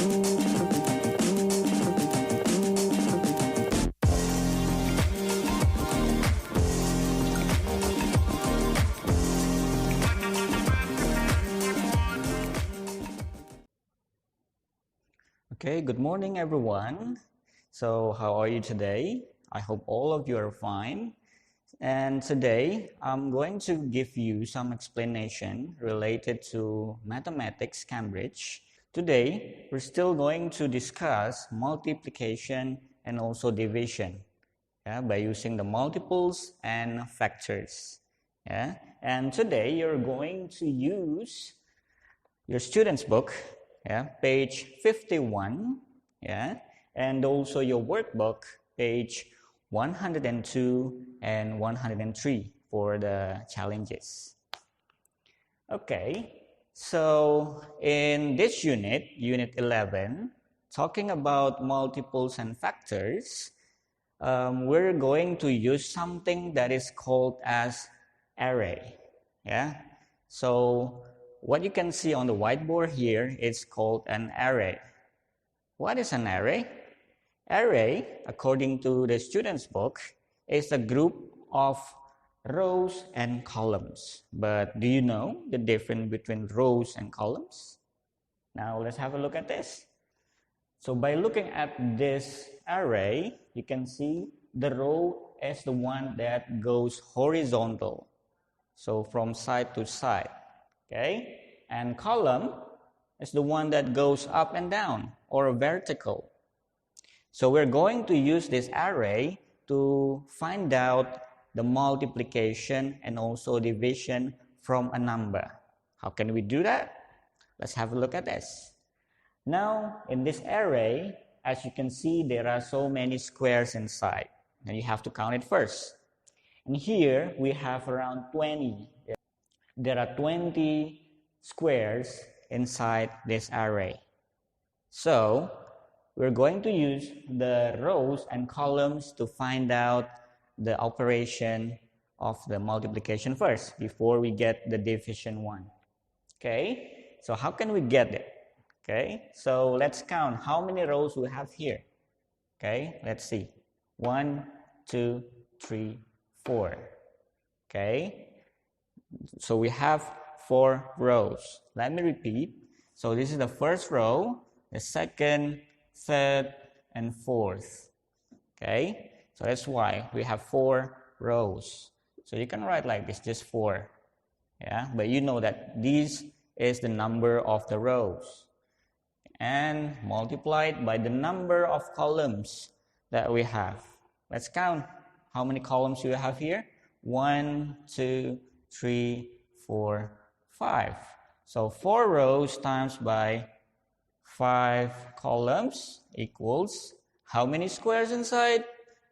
Okay, good morning everyone. So how are you today? I hope all of you are fine. And today I'm going to give you some explanation related to Mathematics Cambridge. Today we're still going to discuss multiplication and also division, by using the multiples and factors. And today you're going to use your student's book, page 51, and also your workbook, page 102 and 103 for the challenges. Okay, so in this unit, unit 11, talking about multiples and factors, we're going to use something that is called as array. So what you can see on the whiteboard here is called an array. What is an array? Array, according to the student's book, is a group of rows and columns. But do you know the difference between rows and columns? Now let's have a look at this. So by looking at this array, you can see the row is the one that goes horizontal. So from side to side. Okay, and column is the one that goes up and down or vertical. So we're going to use this array to find out the multiplication and also division from a number. How can we do that? Let's have a look at this. Now in this array, as you can see, there are so many squares inside, and you have to count it first. And here we have around 20. There are 20 squares inside this array. So we're going to use the rows and columns to find out the operation of the multiplication first before we get the division one. Okay, so how can we get it? Okay, so let's count how many rows we have here. Okay, let's see. 1, 2, 3, 4. Okay, so we have 4 rows. Let me repeat. So this is the first row, the second, third, and fourth. Okay, so that's why we have 4 rows. So you can write like this, just 4. But you know that this is the number of the rows and multiplied by the number of columns that we have. Let's count how many columns you have here. 1, 2, 3, 4, 5. So 4 rows times by 5 columns equals how many squares inside?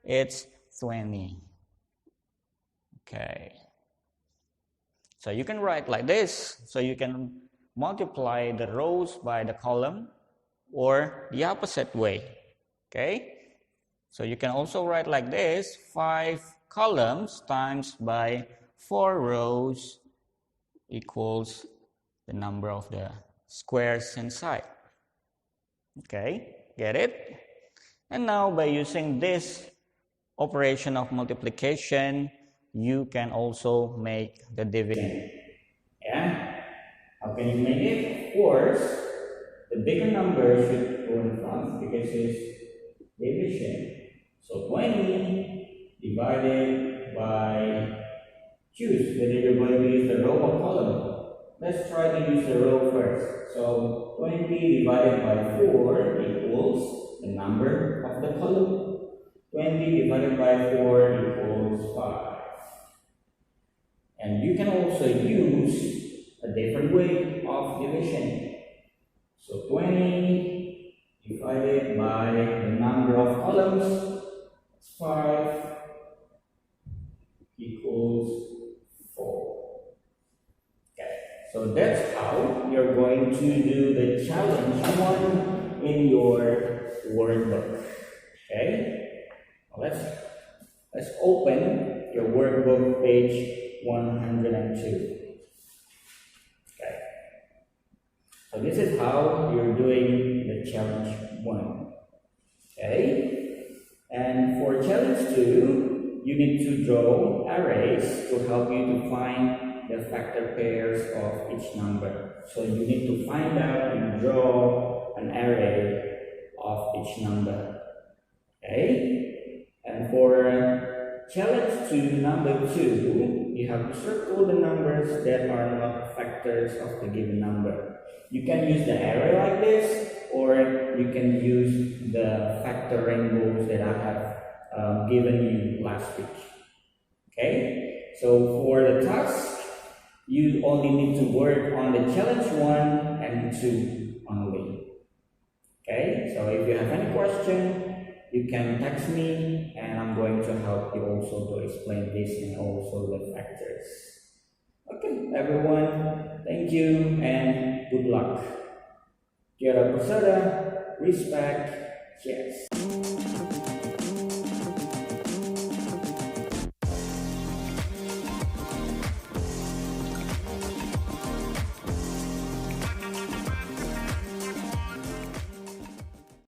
It's 20. Okay. So you can write like this. So you can multiply the rows by the column or the opposite way. Okay. So you can also write like this, 5 columns times by 4 rows equals the number of the squares inside. Okay, get it? And now by using this operation of multiplication, you can also make the division. How can you make it? Of course, the bigger number should go in front because it's division. So 20 divided by, choose whether you're going to use the row or column. Let's try to use the row first. So 20 divided by 4 equals the number of the column. 20 divided by 4 equals 5. And you can also use a different way of division. So 20 divided by the number of columns, 5 equals 4. Okay, so that's how you're going to do the challenge one in your workbook. Okay, let's open your workbook, page 102. Okay, So this is how you're doing the challenge 1. Okay? And for challenge 2, you need to draw arrays to help you to find the factor pairs of each number. So you need to find out and draw an array of each number. Okay? And for challenge 2, number 2, you have to circle the numbers that are not factors of the given number. You can use the array like this, or you can use the factor rainbows that I have given you last week. Okay? So for the task, you only need to work on the challenge 1 and 2 only. Okay? So if you have any question, you can text me and I'm going to help you also to explain this and also the factors. Okay, everyone, thank you and good luck. Kia ora persada, respect, cheers.